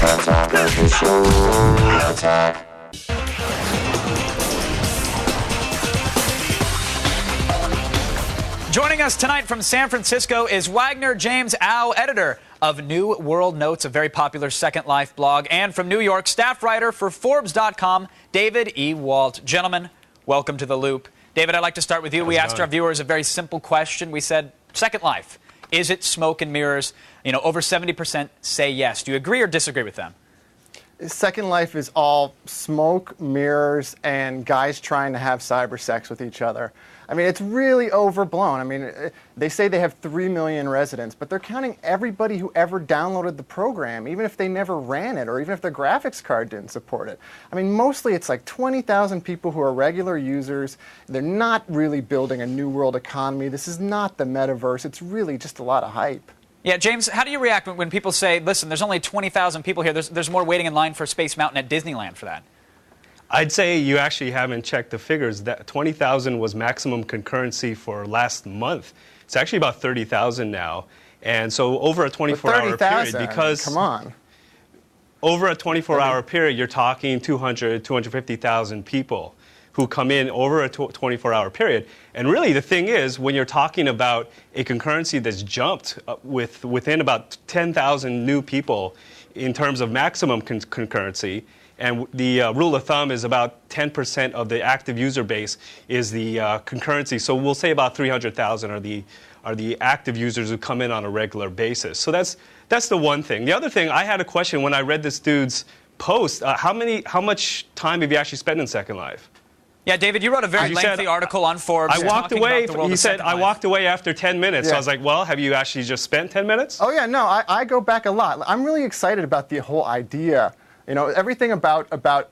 Joining us tonight from San Francisco is Wagner James Au, editor of New World Notes, a very popular Second Life blog, and from New York, staff writer for Forbes.com, David E. Walt. Gentlemen, welcome to The Loop. David, I'd like to start with you. We asked our viewers a very simple question. We said, Second Life, is it smoke and mirrors? You know, over 70% say yes. Do you agree or disagree with them? Second Life is all smoke, mirrors, and guys trying to have cyber sex with each other. I mean, it's really overblown. I mean, they say they have 3 million residents, but they're counting everybody who ever downloaded the program, even if they never ran it or even if their graphics card didn't support it. I mean, mostly it's like 20,000 people who are regular users. They're not really building a new world economy. This is not the metaverse. It's really just a lot of hype. Yeah, James, how do you react when people say, listen, there's only 20,000 people here. There's more waiting in line for Space Mountain at Disneyland for that? I'd say you actually haven't checked the figures. That 20,000 was maximum concurrency for last month. It's actually about 30,000 now. And so over a 24-hour period, because come on. Over a 24-hour period, you're talking 200, 250,000 people who come in over a 24-hour period. And really, the thing is, when you're talking about a concurrency that's jumped within about 10,000 new people in terms of maximum concurrency, and the rule of thumb is about 10% of the active user base is the concurrency. So we'll say about 300,000 are the active users who come in on a regular basis. So that's the one thing. The other thing, I had a question when I read this dude's post. How much time have you actually spent in Second Life? Yeah, David, you wrote a very lengthy article on Forbes. I walked away. He said, I walked away after 10 minutes. Yeah. So I was like, well, have you actually just spent 10 minutes? Oh, yeah, no, I go back a lot. I'm really excited about the whole idea. You know, everything about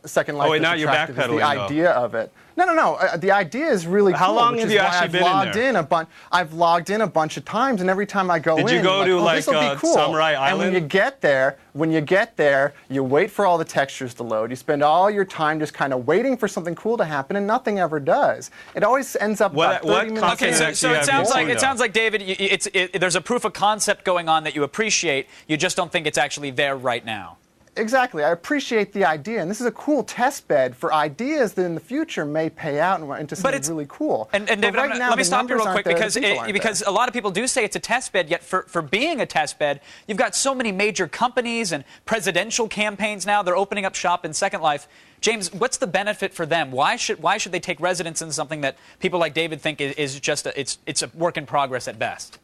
Second Life now you're backpedaling, is the idea of it. No. The idea is really cool. How long have you actually been in there? I've logged in a bunch of times, and every time I go in, did you go to like Samurai Island? And when you get there, you wait for all the textures to load. You spend all your time just kind of waiting for something cool to happen, and nothing ever does. It always ends up about 30 minutes. Okay, so it sounds like David, there's a proof of concept going on that you appreciate. You just don't think it's actually there right now. Exactly. I appreciate the idea, and this is a cool test bed for ideas that in the future may pay out into something really cool. And David, right now, let me stop you real quick because a lot of people do say it's a test bed, yet for being a test bed, you've got so many major companies and presidential campaigns now. They're opening up shop in Second Life. James, what's the benefit for them? Why should they take residence in something that people like David think is just it's a work in progress at best?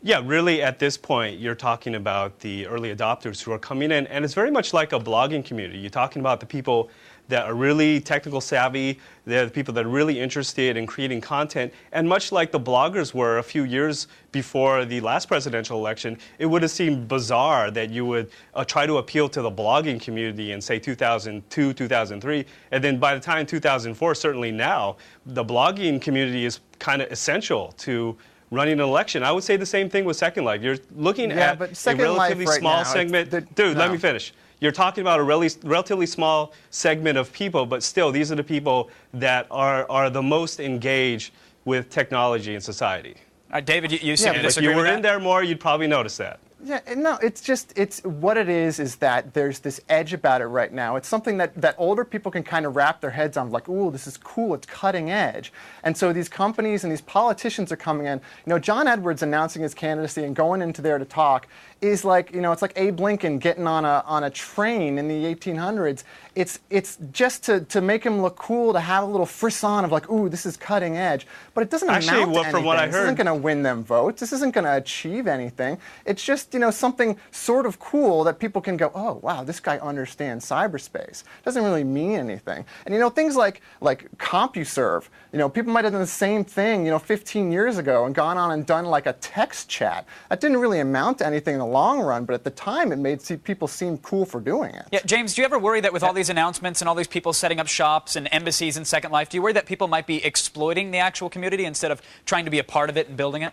Yeah, really, at this point, you're talking about the early adopters who are coming in, and it's very much like a blogging community. You're talking about the people that are really technical savvy, they're the people that are really interested in creating content, and much like the bloggers were a few years before the last presidential election, it would have seemed bizarre that you would try to appeal to the blogging community in, say, 2002, 2003, and then by the time 2004, certainly now, the blogging community is kind of essential to running an election. I would say the same thing with Second Life. You're looking at a relatively small segment. Let me finish. You're talking about a relatively small segment of people, but still, these are the people that are the most engaged with technology in society. All right, David, you seem to disagree with that? If you were in there more, you'd probably notice that. Yeah, no, it's what it is that there's this edge about it right now. It's something that older people can kind of wrap their heads on, like, ooh, this is cool, it's cutting edge. And so these companies and these politicians are coming in. You know, John Edwards announcing his candidacy and going into there to talk is like, you know, it's like Abe Lincoln getting on a train in the 1800s. It's just to make him look cool, to have a little frisson of like, ooh, this is cutting edge. But it doesn't amount to anything. From what I heard, this isn't going to win them votes. This isn't going to achieve anything. It's just, you know, something sort of cool that people can go, oh, wow, this guy understands cyberspace. Doesn't really mean anything. And, you know, things like CompuServe, you know, people might have done the same thing, you know, 15 years ago and gone on and done like a text chat. That didn't really amount to anything in the long run, but at the time it made people seem cool for doing it. Yeah, James, do you ever worry that with all these announcements and all these people setting up shops and embassies in Second Life, do you worry that people might be exploiting the actual community instead of trying to be a part of it and building it?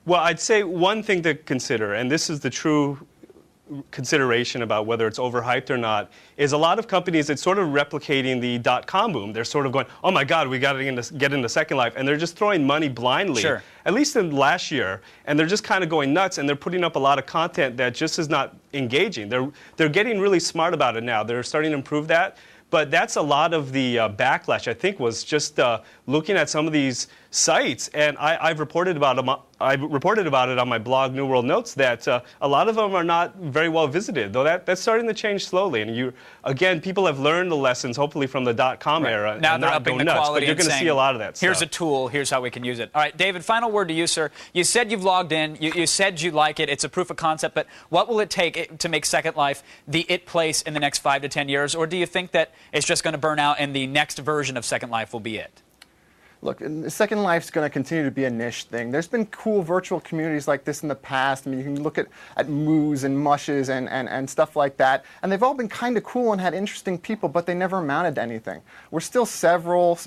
Well, I'd say one thing to consider, and this is the true consideration about whether it's overhyped or not is a lot of companies, it's sort of replicating the dot-com boom. They're sort of going, oh my God, we got to get into Second Life. And they're just throwing money blindly, at least in last year. And they're just kind of going nuts, and they're putting up a lot of content that just is not engaging. They're getting really smart about it now. They're starting to improve that. But that's a lot of the backlash, I think, was just looking at some of these sites. And I've reported about them. I reported about it on my blog, New World Notes, that a lot of them are not very well visited, though that's starting to change slowly. And again, people have learned the lessons, hopefully, from the dot-com era. Now they're upping the quality. But you're going to see a lot of that stuff. Here's a tool. Here's how we can use it. All right, David, final word to you, sir. You said you've logged in. You said you like it. It's a proof of concept. But what will it take to make Second Life the it place in the next 5 to 10 years? Or do you think that it's just going to burn out and the next version of Second Life will be it? Look, Second Life's going to continue to be a niche thing. There's been cool virtual communities like this in the past. I mean, you can look at Moos and Mushes and stuff like that. And they've all been kind of cool and had interesting people, but they never amounted to anything. We're still several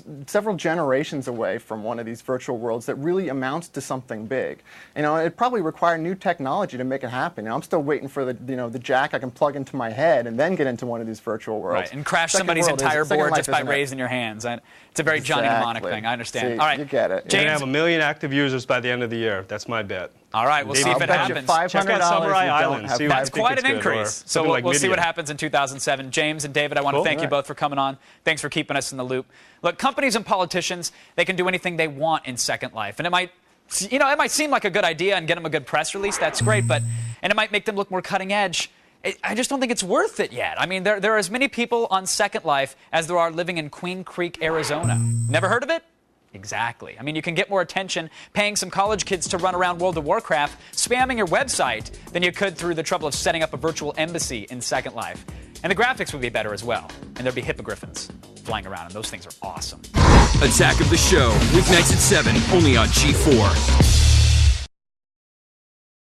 generations away from one of these virtual worlds that really amounts to something big. You know, it'd probably require new technology to make it happen. You know, I'm still waiting for the jack I can plug into my head and then get into one of these virtual worlds. Right, and crash somebody's entire board just by raising your hands. It's a very Johnny Mnemonic thing. I understand. See, all right, you get it. James, have 1 million active users by the end of the year. That's my bet. All right, we'll see if it happens. Check out Samurai Island. That's quite an increase. So we'll see what happens in 2007. James and David, I want to thank you both for coming on. Thanks for keeping us in the loop. Look, companies and politicians, they can do anything they want in Second Life, and it might seem like a good idea and get them a good press release. That's great, and it might make them look more cutting edge. I just don't think it's worth it yet. I mean, there are as many people on Second Life as there are living in Queen Creek, Arizona. Never heard of it? Exactly. I mean, you can get more attention paying some college kids to run around World of Warcraft, spamming your website, than you could through the trouble of setting up a virtual embassy in Second Life. And the graphics would be better as well. And there'd be hippogriffins flying around, and those things are awesome. Attack of the Show, weeknights at 7, only on G4.